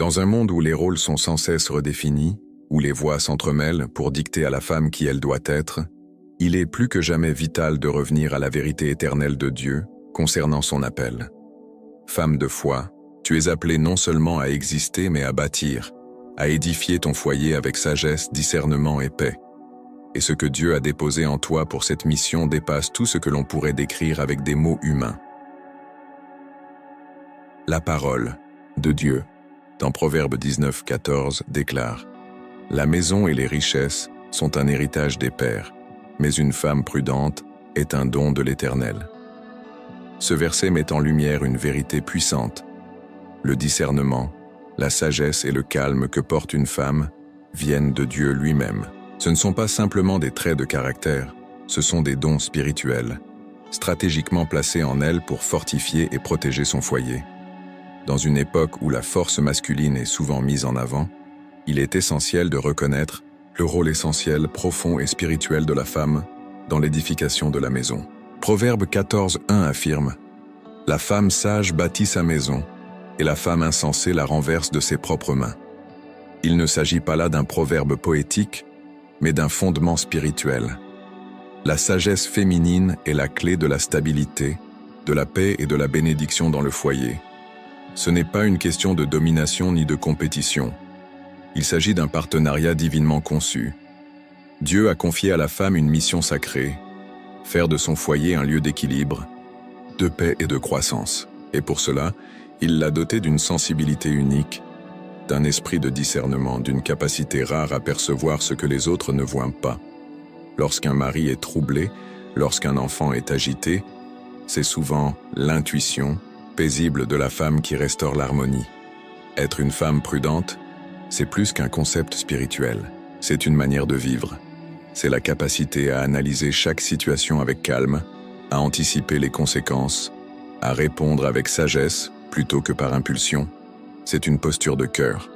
Dans un monde où les rôles sont sans cesse redéfinis, où les voix s'entremêlent pour dicter à la femme qui elle doit être, il est plus que jamais vital de revenir à la vérité éternelle de Dieu concernant son appel. Femme de foi, tu es appelée non seulement à exister mais à bâtir, à édifier ton foyer avec sagesse, discernement et paix. Et ce que Dieu a déposé en toi pour cette mission dépasse tout ce que l'on pourrait décrire avec des mots humains. La parole de Dieu, dans Proverbe 19:14, déclare « La maison et les richesses sont un héritage des pères, mais une femme prudente est un don de l'Éternel. » Ce verset met en lumière une vérité puissante. Le discernement, la sagesse et le calme que porte une femme viennent de Dieu lui-même. Ce ne sont pas simplement des traits de caractère, ce sont des dons spirituels, stratégiquement placés en elle pour fortifier et protéger son foyer. Dans une époque où la force masculine est souvent mise en avant, il est essentiel de reconnaître le rôle essentiel, profond et spirituel de la femme dans l'édification de la maison. Proverbe 14:1 affirme « La femme sage bâtit sa maison, et la femme insensée la renverse de ses propres mains. » Il ne s'agit pas là d'un proverbe poétique, mais d'un fondement spirituel. La sagesse féminine est la clé de la stabilité, de la paix et de la bénédiction dans le foyer. Ce n'est pas une question de domination ni de compétition. Il s'agit d'un partenariat divinement conçu. Dieu a confié à la femme une mission sacrée, faire de son foyer un lieu d'équilibre, de paix et de croissance. Et pour cela, il l'a dotée d'une sensibilité unique, d'un esprit de discernement, d'une capacité rare à percevoir ce que les autres ne voient pas. Lorsqu'un mari est troublé, lorsqu'un enfant est agité, c'est souvent l'intuition paisible de la femme qui restaure l'harmonie. Être une femme prudente, c'est plus qu'un concept spirituel, c'est une manière de vivre. C'est la capacité à analyser chaque situation avec calme, à anticiper les conséquences, à répondre avec sagesse plutôt que par impulsion. C'est une posture de cœur.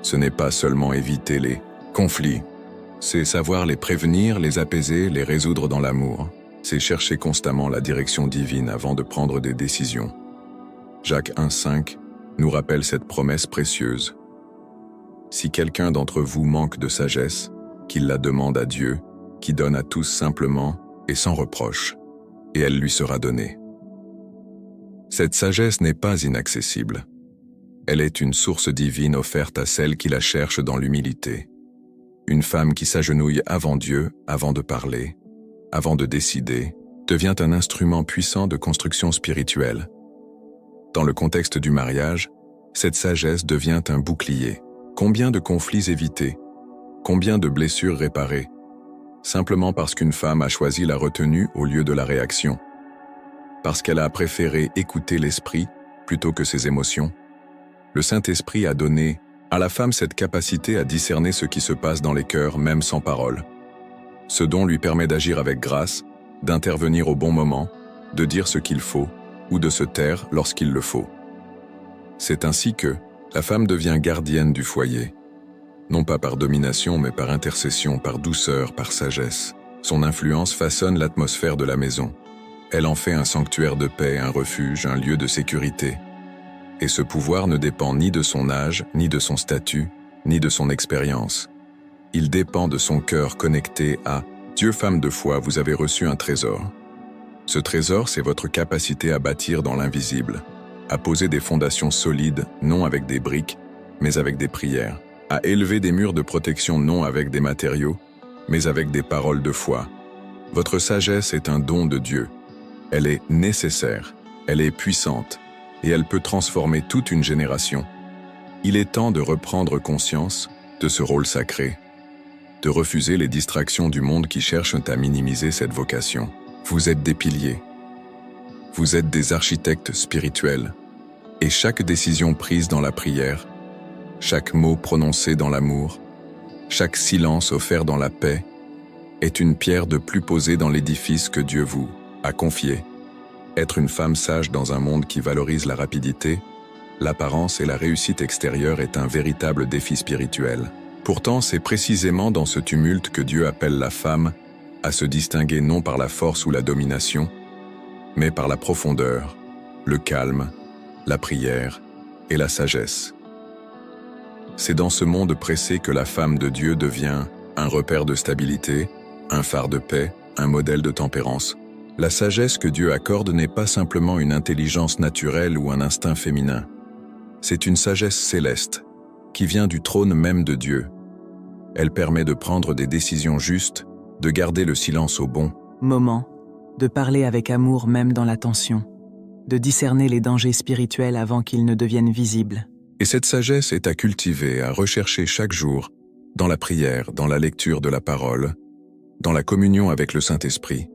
Ce n'est pas seulement éviter les conflits, c'est savoir les prévenir, les apaiser, les résoudre dans l'amour. C'est chercher constamment la direction divine avant de prendre des décisions. Jacques 1:5 nous rappelle cette promesse précieuse. Si quelqu'un d'entre vous manque de sagesse, qu'il la demande à Dieu, qui donne à tous simplement et sans reproche, et elle lui sera donnée. Cette sagesse n'est pas inaccessible. Elle est une source divine offerte à celles qui la cherchent dans l'humilité. Une femme qui s'agenouille avant Dieu, avant de parler, avant de décider, devient un instrument puissant de construction spirituelle. Dans le contexte du mariage, cette sagesse devient un bouclier. Combien de conflits évités? Combien de blessures réparées? Simplement parce qu'une femme a choisi la retenue au lieu de la réaction. Parce qu'elle a préféré écouter l'esprit plutôt que ses émotions. Le Saint-Esprit a donné à la femme cette capacité à discerner ce qui se passe dans les cœurs, même sans parole. Ce don lui permet d'agir avec grâce, d'intervenir au bon moment, de dire ce qu'il faut, ou de se taire lorsqu'il le faut. C'est ainsi que la femme devient gardienne du foyer, non pas par domination, mais par intercession, par douceur, par sagesse. Son influence façonne l'atmosphère de la maison. Elle en fait un sanctuaire de paix, un refuge, un lieu de sécurité. Et ce pouvoir ne dépend ni de son âge, ni de son statut, ni de son expérience. Il dépend de son cœur connecté à « Dieu, femme de foi, vous avez reçu un trésor ». Ce trésor, c'est votre capacité à bâtir dans l'invisible, à poser des fondations solides, non avec des briques, mais avec des prières, à élever des murs de protection non avec des matériaux, mais avec des paroles de foi. Votre sagesse est un don de Dieu. Elle est nécessaire, elle est puissante, et elle peut transformer toute une génération. Il est temps de reprendre conscience de ce rôle sacré, de refuser les distractions du monde qui cherchent à minimiser cette vocation. Vous êtes des piliers. Vous êtes des architectes spirituels. Et chaque décision prise dans la prière, chaque mot prononcé dans l'amour, chaque silence offert dans la paix, est une pierre de plus posée dans l'édifice que Dieu vous a confié. Être une femme sage dans un monde qui valorise la rapidité, l'apparence et la réussite extérieure est un véritable défi spirituel. Pourtant, c'est précisément dans ce tumulte que Dieu appelle la femme à se distinguer non par la force ou la domination, mais par la profondeur, le calme, la prière et la sagesse. C'est dans ce monde pressé que la femme de Dieu devient un repère de stabilité, un phare de paix, un modèle de tempérance. La sagesse que Dieu accorde n'est pas simplement une intelligence naturelle ou un instinct féminin. C'est une sagesse céleste, qui vient du trône même de Dieu. Elle permet de prendre des décisions justes, de garder le silence au bon moment, de parler avec amour même dans la tension, de discerner les dangers spirituels avant qu'ils ne deviennent visibles. Et cette sagesse est à cultiver, à rechercher chaque jour, dans la prière, dans la lecture de la parole, dans la communion avec le Saint-Esprit.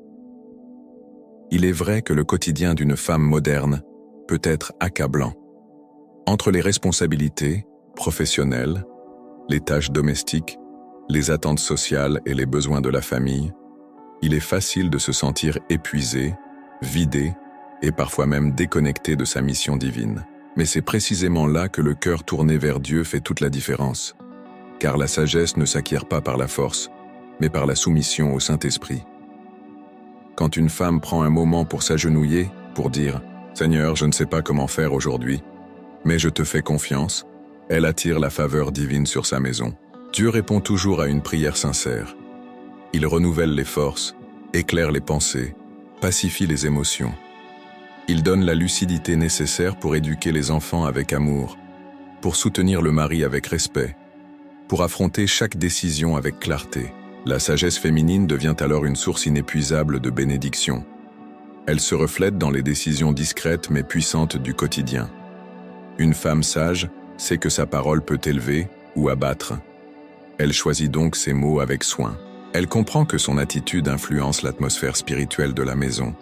Il est vrai que le quotidien d'une femme moderne peut être accablant. Entre les responsabilités professionnelles, les tâches domestiques, les attentes sociales et les besoins de la famille, il est facile de se sentir épuisé, vidé et parfois même déconnecté de sa mission divine. Mais c'est précisément là que le cœur tourné vers Dieu fait toute la différence. Car la sagesse ne s'acquiert pas par la force, mais par la soumission au Saint-Esprit. Quand une femme prend un moment pour s'agenouiller, pour dire « Seigneur, je ne sais pas comment faire aujourd'hui, mais je te fais confiance », elle attire la faveur divine sur sa maison. Dieu répond toujours à une prière sincère. Il renouvelle les forces, éclaire les pensées, pacifie les émotions. Il donne la lucidité nécessaire pour éduquer les enfants avec amour, pour soutenir le mari avec respect, pour affronter chaque décision avec clarté. La sagesse féminine devient alors une source inépuisable de bénédiction. Elle se reflète dans les décisions discrètes mais puissantes du quotidien. Une femme sage sait que sa parole peut élever ou abattre. Elle choisit donc ses mots avec soin. Elle comprend que son attitude influence l'atmosphère spirituelle de la maison.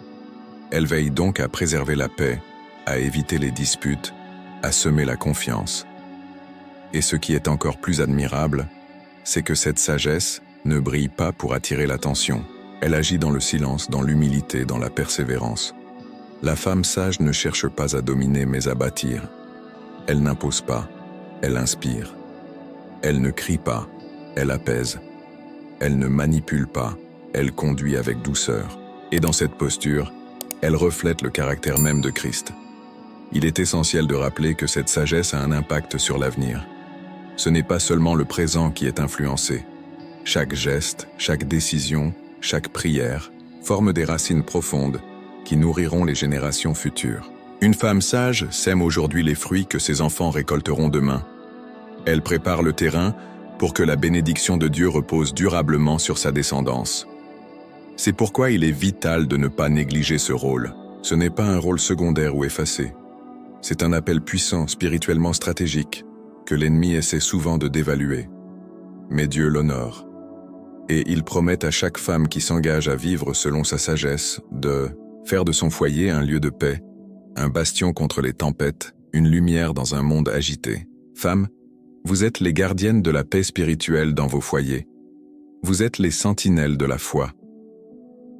Elle veille donc à préserver la paix, à éviter les disputes, à semer la confiance. Et ce qui est encore plus admirable, c'est que cette sagesse ne brille pas pour attirer l'attention. Elle agit dans le silence, dans l'humilité, dans la persévérance. La femme sage ne cherche pas à dominer mais à bâtir. Elle n'impose pas, elle inspire. Elle ne crie pas, elle apaise. Elle ne manipule pas, elle conduit avec douceur. Et dans cette posture, elle reflète le caractère même de Christ. Il est essentiel de rappeler que cette sagesse a un impact sur l'avenir. Ce n'est pas seulement le présent qui est influencé. Chaque geste, chaque décision, chaque prière forment des racines profondes qui nourriront les générations futures. Une femme sage sème aujourd'hui les fruits que ses enfants récolteront demain. Elle prépare le terrain pour que la bénédiction de Dieu repose durablement sur sa descendance. C'est pourquoi il est vital de ne pas négliger ce rôle. Ce n'est pas un rôle secondaire ou effacé. C'est un appel puissant, spirituellement stratégique, que l'ennemi essaie souvent de dévaluer. Mais Dieu l'honore. Et il promet à chaque femme qui s'engage à vivre selon sa sagesse de faire de son foyer un lieu de paix, un bastion contre les tempêtes, une lumière dans un monde agité. Femmes, vous êtes les gardiennes de la paix spirituelle dans vos foyers. Vous êtes les sentinelles de la foi.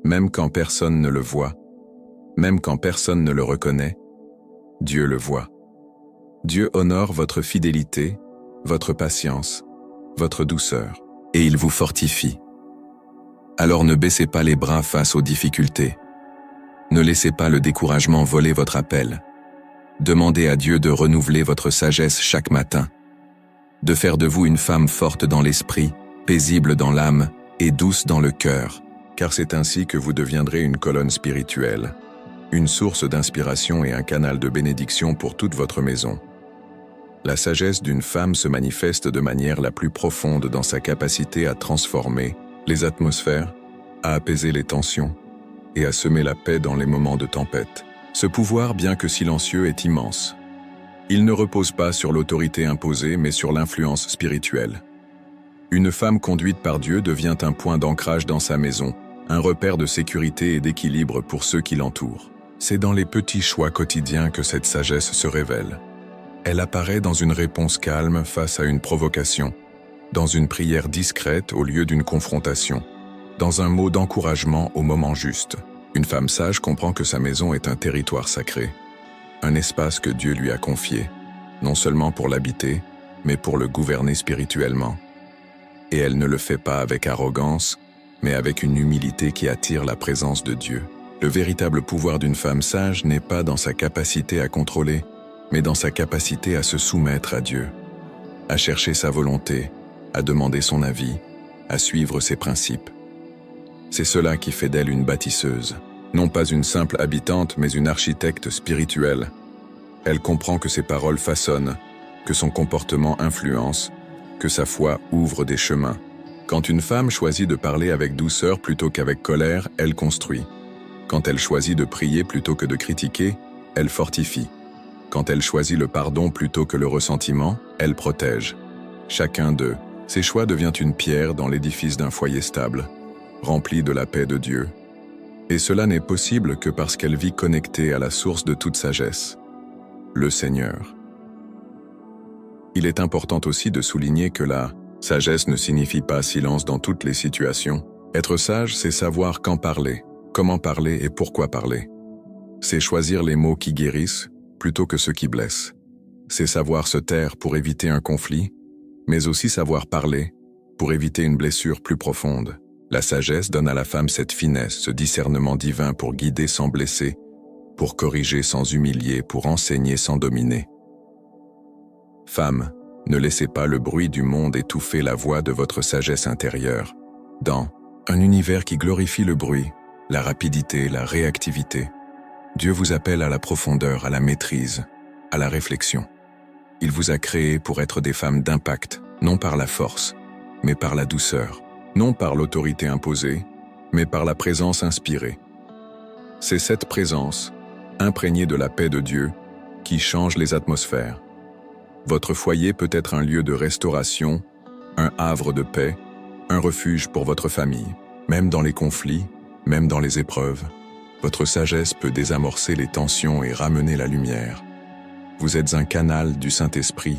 Même quand personne ne le voit, même quand personne ne le reconnaît, Dieu le voit. Dieu honore votre fidélité, votre patience, votre douceur, et il vous fortifie. Alors ne baissez pas les bras face aux difficultés. Ne laissez pas le découragement voler votre appel. Demandez à Dieu de renouveler votre sagesse chaque matin, de faire de vous une femme forte dans l'esprit, paisible dans l'âme et douce dans le cœur, car c'est ainsi que vous deviendrez une colonne spirituelle, une source d'inspiration et un canal de bénédiction pour toute votre maison. La sagesse d'une femme se manifeste de manière la plus profonde dans sa capacité à transformer les atmosphères, à apaiser les tensions et à semer la paix dans les moments de tempête. Ce pouvoir, bien que silencieux, est immense. Il ne repose pas sur l'autorité imposée, mais sur l'influence spirituelle. Une femme conduite par Dieu devient un point d'ancrage dans sa maison, un repère de sécurité et d'équilibre pour ceux qui l'entourent. C'est dans les petits choix quotidiens que cette sagesse se révèle. Elle apparaît dans une réponse calme face à une provocation, dans une prière discrète au lieu d'une confrontation, dans un mot d'encouragement au moment juste. Une femme sage comprend que sa maison est un territoire sacré, un espace que Dieu lui a confié, non seulement pour l'habiter, mais pour le gouverner spirituellement. Et elle ne le fait pas avec arrogance, mais avec une humilité qui attire la présence de Dieu. Le véritable pouvoir d'une femme sage n'est pas dans sa capacité à contrôler, mais dans sa capacité à se soumettre à Dieu, à chercher sa volonté, à demander son avis, à suivre ses principes. C'est cela qui fait d'elle une bâtisseuse, non pas une simple habitante, mais une architecte spirituelle. Elle comprend que ses paroles façonnent, que son comportement influence, que sa foi ouvre des chemins. Quand une femme choisit de parler avec douceur plutôt qu'avec colère, elle construit. Quand elle choisit de prier plutôt que de critiquer, elle fortifie. Quand elle choisit le pardon plutôt que le ressentiment, elle protège. Chacun d'eux, ses choix devient une pierre dans l'édifice d'un foyer stable, rempli de la paix de Dieu. Et cela n'est possible que parce qu'elle vit connectée à la source de toute sagesse, le Seigneur. Il est important aussi de souligner que la sagesse ne signifie pas silence dans toutes les situations. Être sage, c'est savoir quand parler, comment parler et pourquoi parler. C'est choisir les mots qui guérissent plutôt que ceux qui blessent. C'est savoir se taire pour éviter un conflit, mais aussi savoir parler pour éviter une blessure plus profonde. La sagesse donne à la femme cette finesse, ce discernement divin pour guider sans blesser, pour corriger sans humilier, pour enseigner sans dominer. Femme, ne laissez pas le bruit du monde étouffer la voix de votre sagesse intérieure. Dans un univers qui glorifie le bruit, la rapidité, la réactivité, Dieu vous appelle à la profondeur, à la maîtrise, à la réflexion. Il vous a créé pour être des femmes d'impact, non par la force, mais par la douceur, non par l'autorité imposée, mais par la présence inspirée. C'est cette présence, imprégnée de la paix de Dieu, qui change les atmosphères. Votre foyer peut être un lieu de restauration, un havre de paix, un refuge pour votre famille. Même dans les conflits, même dans les épreuves, votre sagesse peut désamorcer les tensions et ramener la lumière. Vous êtes un canal du Saint-Esprit,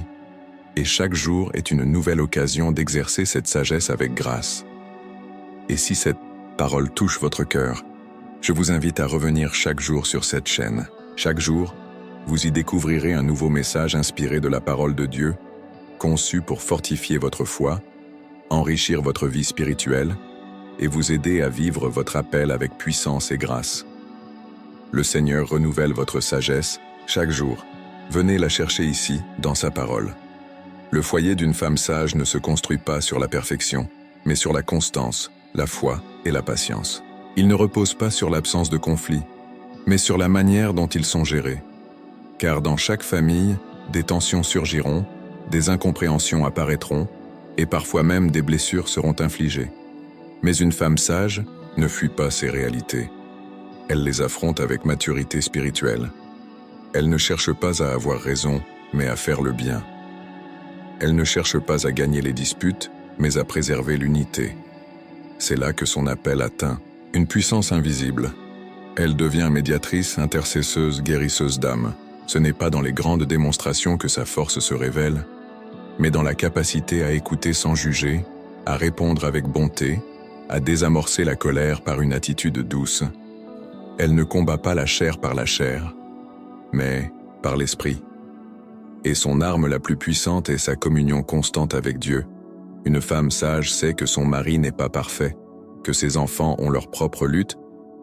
et chaque jour est une nouvelle occasion d'exercer cette sagesse avec grâce. Et si cette parole touche votre cœur, je vous invite à revenir chaque jour sur cette chaîne. Chaque jour, vous y découvrirez un nouveau message inspiré de la parole de Dieu, conçu pour fortifier votre foi, enrichir votre vie spirituelle et vous aider à vivre votre appel avec puissance et grâce. Le Seigneur renouvelle votre sagesse chaque jour. Venez la chercher ici, dans sa parole. Le foyer d'une femme sage ne se construit pas sur la perfection, mais sur la constance, la foi et la patience. Il ne repose pas sur l'absence de conflits, mais sur la manière dont ils sont gérés. Car dans chaque famille, des tensions surgiront, des incompréhensions apparaîtront, et parfois même des blessures seront infligées. Mais une femme sage ne fuit pas ces réalités. Elle les affronte avec maturité spirituelle. Elle ne cherche pas à avoir raison, mais à faire le bien. Elle ne cherche pas à gagner les disputes, mais à préserver l'unité. C'est là que son appel atteint une puissance invisible. Elle devient médiatrice, intercesseuse, guérisseuse d'âme. Ce n'est pas dans les grandes démonstrations que sa force se révèle, mais dans la capacité à écouter sans juger, à répondre avec bonté, à désamorcer la colère par une attitude douce. Elle ne combat pas la chair par la chair, mais par l'esprit. Et son arme la plus puissante est sa communion constante avec Dieu. Une femme sage sait que son mari n'est pas parfait, que ses enfants ont leur propre lutte,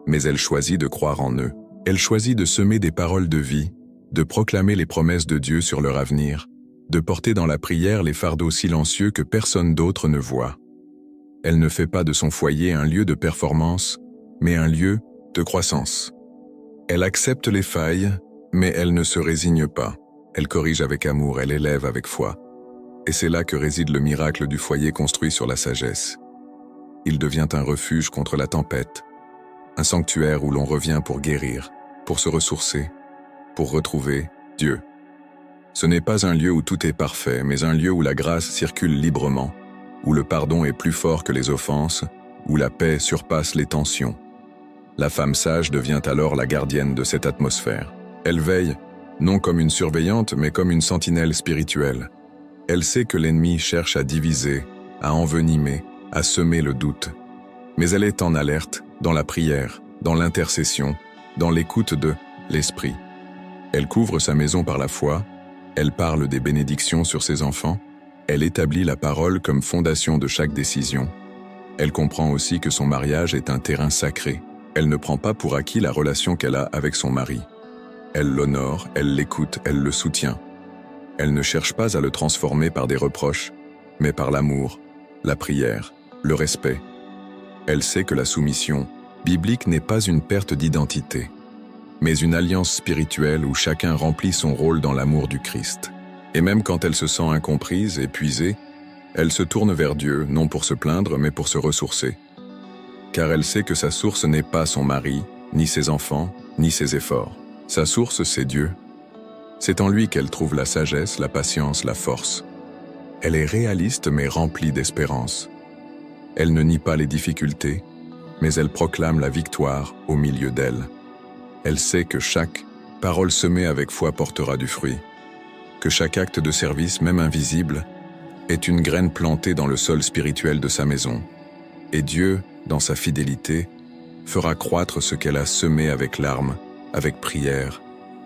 mais elle choisit de croire en eux. Elle choisit de semer des paroles de vie, de proclamer les promesses de Dieu sur leur avenir, de porter dans la prière les fardeaux silencieux que personne d'autre ne voit. Elle ne fait pas de son foyer un lieu de performance, mais un lieu de croissance. Elle accepte les failles, mais elle ne se résigne pas. Elle corrige avec amour, elle élève avec foi. Et c'est là que réside le miracle du foyer construit sur la sagesse. Il devient un refuge contre la tempête, un sanctuaire où l'on revient pour guérir, pour se ressourcer, pour retrouver Dieu. Ce n'est pas un lieu où tout est parfait, mais un lieu où la grâce circule librement, où le pardon est plus fort que les offenses, où la paix surpasse les tensions. La femme sage devient alors la gardienne de cette atmosphère. Elle veille, non comme une surveillante, mais comme une sentinelle spirituelle. Elle sait que l'ennemi cherche à diviser, à envenimer, à semer le doute. Mais elle est en alerte, dans la prière, dans l'intercession, dans l'écoute de l'Esprit. Elle couvre sa maison par la foi, elle parle des bénédictions sur ses enfants, elle établit la parole comme fondation de chaque décision. Elle comprend aussi que son mariage est un terrain sacré. Elle ne prend pas pour acquis la relation qu'elle a avec son mari. Elle l'honore, elle l'écoute, elle le soutient. Elle ne cherche pas à le transformer par des reproches, mais par l'amour, la prière, le respect. Elle sait que la soumission biblique n'est pas une perte d'identité, mais une alliance spirituelle où chacun remplit son rôle dans l'amour du Christ. Et même quand elle se sent incomprise, épuisée, elle se tourne vers Dieu, non pour se plaindre, mais pour se ressourcer. Car elle sait que sa source n'est pas son mari, ni ses enfants, ni ses efforts. Sa source, c'est Dieu. C'est en lui qu'elle trouve la sagesse, la patience, la force. Elle est réaliste mais remplie d'espérance. Elle ne nie pas les difficultés, mais elle proclame la victoire au milieu d'elles. Elle sait que chaque parole semée avec foi portera du fruit, que chaque acte de service, même invisible, est une graine plantée dans le sol spirituel de sa maison. Et Dieu, dans sa fidélité, fera croître ce qu'elle a semé avec larmes, avec prière,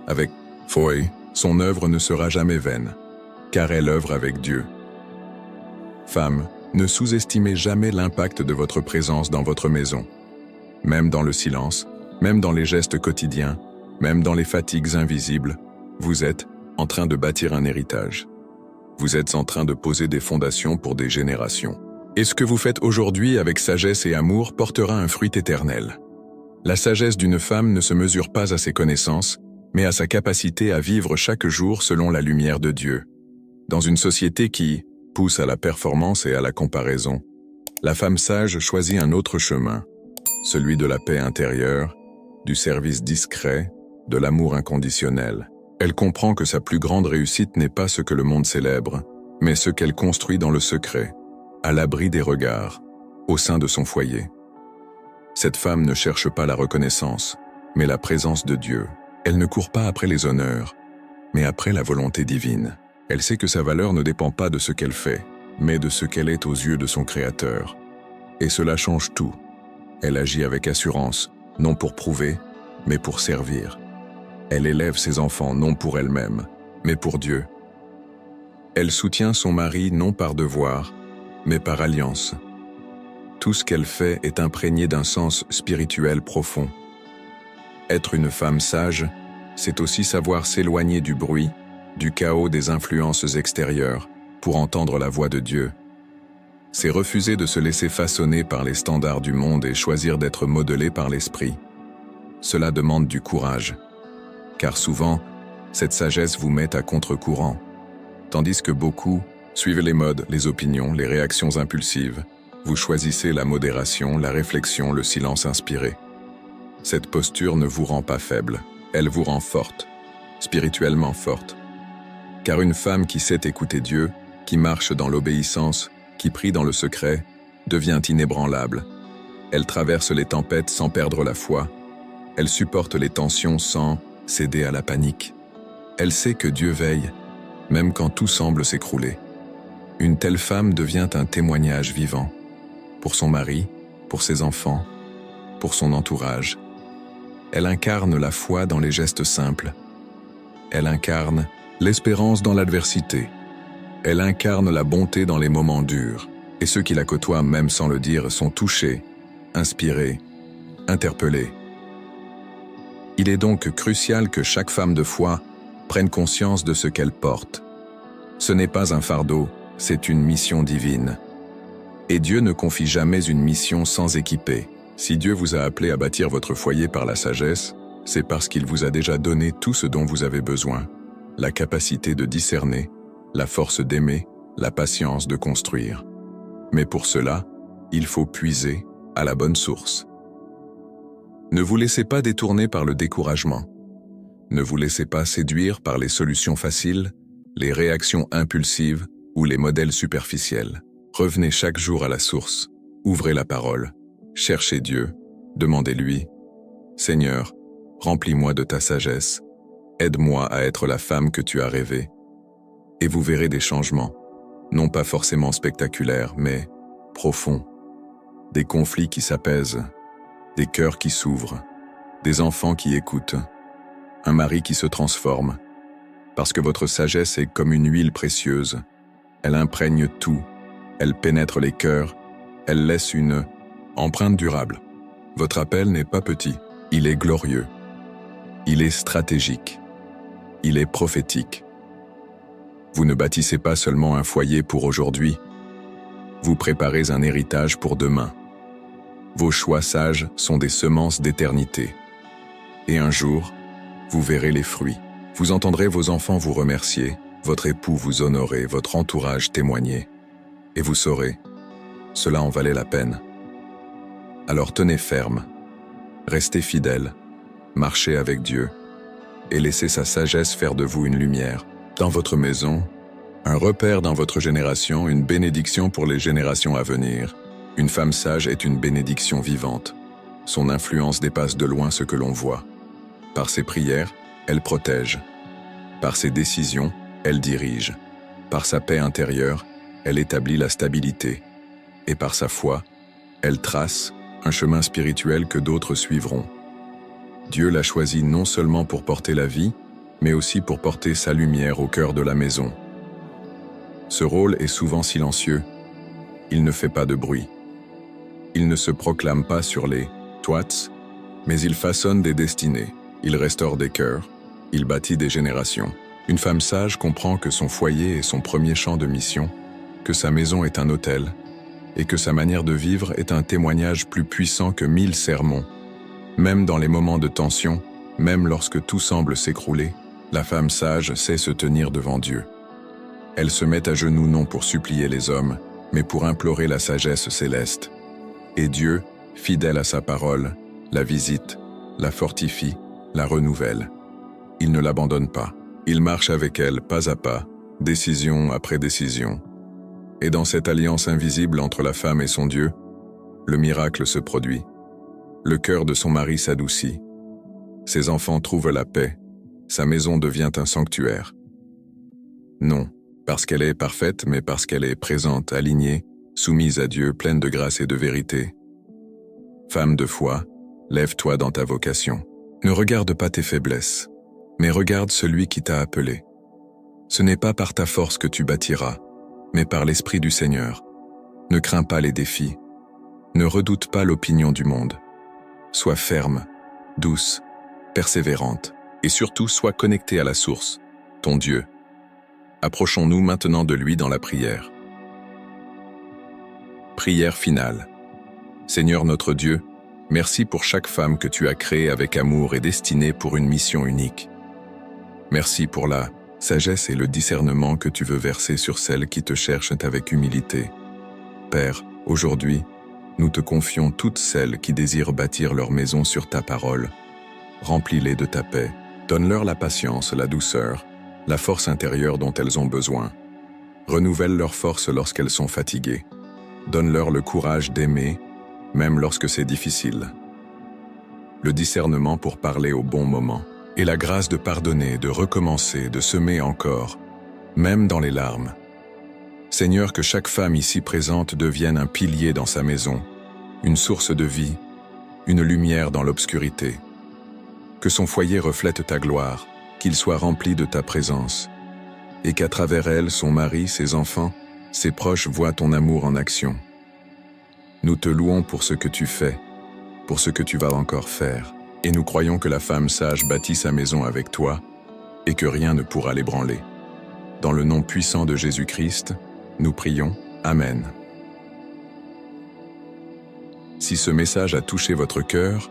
avec foi. Son œuvre ne sera jamais vaine, car elle œuvre avec Dieu. Femme, ne sous-estimez jamais l'impact de votre présence dans votre maison. Même dans le silence, même dans les gestes quotidiens, même dans les fatigues invisibles, vous êtes en train de bâtir un héritage. Vous êtes en train de poser des fondations pour des générations. Et ce que vous faites aujourd'hui avec sagesse et amour portera un fruit éternel. La sagesse d'une femme ne se mesure pas à ses connaissances, mais à sa capacité à vivre chaque jour selon la lumière de Dieu. Dans une société qui pousse à la performance et à la comparaison, la femme sage choisit un autre chemin, celui de la paix intérieure, du service discret, de l'amour inconditionnel. Elle comprend que sa plus grande réussite n'est pas ce que le monde célèbre, mais ce qu'elle construit dans le secret, à l'abri des regards, au sein de son foyer. Cette femme ne cherche pas la reconnaissance, mais la présence de Dieu. Elle ne court pas après les honneurs, mais après la volonté divine. Elle sait que sa valeur ne dépend pas de ce qu'elle fait, mais de ce qu'elle est aux yeux de son Créateur. Et cela change tout. Elle agit avec assurance, non pour prouver, mais pour servir. Elle élève ses enfants non pour elle-même, mais pour Dieu. Elle soutient son mari non par devoir, mais par alliance. Tout ce qu'elle fait est imprégné d'un sens spirituel profond. Être une femme sage, c'est aussi savoir s'éloigner du bruit, du chaos des influences extérieures, pour entendre la voix de Dieu. C'est refuser de se laisser façonner par les standards du monde et choisir d'être modelé par l'esprit. Cela demande du courage, car souvent, cette sagesse vous met à contre-courant, tandis que beaucoup suivent les modes, les opinions, les réactions impulsives. Vous choisissez la modération, la réflexion, le silence inspiré. Cette posture ne vous rend pas faible, elle vous rend forte, spirituellement forte. Car une femme qui sait écouter Dieu, qui marche dans l'obéissance, qui prie dans le secret, devient inébranlable. Elle traverse les tempêtes sans perdre la foi. Elle supporte les tensions sans céder à la panique. Elle sait que Dieu veille, même quand tout semble s'écrouler. Une telle femme devient un témoignage vivant, pour son mari, pour ses enfants, pour son entourage. Elle incarne la foi dans les gestes simples. Elle incarne l'espérance dans l'adversité. Elle incarne la bonté dans les moments durs. Et ceux qui la côtoient, même sans le dire, sont touchés, inspirés, interpellés. Il est donc crucial que chaque femme de foi prenne conscience de ce qu'elle porte. Ce n'est pas un fardeau, c'est une mission divine. Et Dieu ne confie jamais une mission sans équiper. Si Dieu vous a appelé à bâtir votre foyer par la sagesse, c'est parce qu'il vous a déjà donné tout ce dont vous avez besoin. La capacité de discerner, la force d'aimer, la patience de construire. Mais pour cela, il faut puiser à la bonne source. Ne vous laissez pas détourner par le découragement. Ne vous laissez pas séduire par les solutions faciles, les réactions impulsives ou les modèles superficiels. Revenez chaque jour à la source, ouvrez la parole, cherchez Dieu, demandez-lui « Seigneur, remplis-moi de ta sagesse, aide-moi à être la femme que tu as rêvée. » Et vous verrez des changements, non pas forcément spectaculaires, mais profonds. Des conflits qui s'apaisent, des cœurs qui s'ouvrent, des enfants qui écoutent, un mari qui se transforme. Parce que votre sagesse est comme une huile précieuse. Elle imprègne tout, elle pénètre les cœurs, elle laisse une empreinte durable. Votre appel n'est pas petit, il est glorieux. Il est stratégique. Il est prophétique. Vous ne bâtissez pas seulement un foyer pour aujourd'hui, vous préparez un héritage pour demain. Vos choix sages sont des semences d'éternité. Et un jour, vous verrez les fruits. Vous entendrez vos enfants vous remercier, votre époux vous honorer, votre entourage témoigner. Et vous saurez, cela en valait la peine. Alors tenez ferme, restez fidèles, marchez avec Dieu, et laissez sa sagesse faire de vous une lumière dans votre maison, un repère dans votre génération, une bénédiction pour les générations à venir. Une femme sage est une bénédiction vivante. Son influence dépasse de loin ce que l'on voit. Par ses prières, elle protège. Par ses décisions, elle dirige. Par sa paix intérieure, elle établit la stabilité. Et par sa foi, elle trace un chemin spirituel que d'autres suivront. Dieu l'a choisi non seulement pour porter la vie, mais aussi pour porter sa lumière au cœur de la maison. Ce rôle est souvent silencieux. Il ne fait pas de bruit. Il ne se proclame pas sur les toits, mais il façonne des destinées. Il restaure des cœurs. Il bâtit des générations. Une femme sage comprend que son foyer est son premier champ de mission, que sa maison est un autel, et que sa manière de vivre est un témoignage plus puissant que 1000 sermons. Même dans les moments de tension, même lorsque tout semble s'écrouler, la femme sage sait se tenir devant Dieu. Elle se met à genoux non pour supplier les hommes, mais pour implorer la sagesse céleste. Et Dieu, fidèle à sa parole, la visite, la fortifie, la renouvelle. Il ne l'abandonne pas. Il marche avec elle pas à pas, décision après décision. Et dans cette alliance invisible entre la femme et son Dieu, le miracle se produit. Le cœur de son mari s'adoucit. Ses enfants trouvent la paix. Sa maison devient un sanctuaire. Non, parce qu'elle est parfaite, mais parce qu'elle est présente, alignée, soumise à Dieu, pleine de grâce et de vérité. Femme de foi, lève-toi dans ta vocation. Ne regarde pas tes faiblesses, mais regarde celui qui t'a appelé. Ce n'est pas par ta force que tu bâtiras, mais par l'Esprit du Seigneur. Ne crains pas les défis. Ne redoute pas l'opinion du monde. Sois ferme, douce, persévérante, et surtout sois connectée à la source, ton Dieu. Approchons-nous maintenant de lui dans la prière. Prière finale. Seigneur notre Dieu, merci pour chaque femme que tu as créée avec amour et destinée pour une mission unique. Merci pour la sagesse et le discernement que tu veux verser sur celles qui te cherchent avec humilité. Père, aujourd'hui, nous te confions toutes celles qui désirent bâtir leur maison sur ta parole. Remplis-les de ta paix, donne-leur la patience, la douceur, la force intérieure dont elles ont besoin. Renouvelle leur force lorsqu'elles sont fatiguées. Donne-leur le courage d'aimer, même lorsque c'est difficile. Le discernement pour parler au bon moment. Et la grâce de pardonner, de recommencer, de semer encore, même dans les larmes. Seigneur, que chaque femme ici présente devienne un pilier dans sa maison, une source de vie, une lumière dans l'obscurité. Que son foyer reflète ta gloire, qu'il soit rempli de ta présence, et qu'à travers elle, son mari, ses enfants, ses proches voient ton amour en action. Nous te louons pour ce que tu fais, pour ce que tu vas encore faire. Et nous croyons que la femme sage bâtit sa maison avec toi et que rien ne pourra l'ébranler. Dans le nom puissant de Jésus-Christ, nous prions. Amen. Si ce message a touché votre cœur,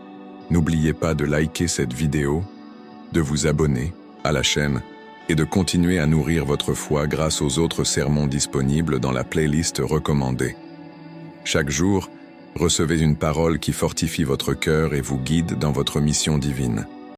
n'oubliez pas de liker cette vidéo, de vous abonner à la chaîne et de continuer à nourrir votre foi grâce aux autres sermons disponibles dans la playlist recommandée. Chaque jour, recevez une parole qui fortifie votre cœur et vous guide dans votre mission divine.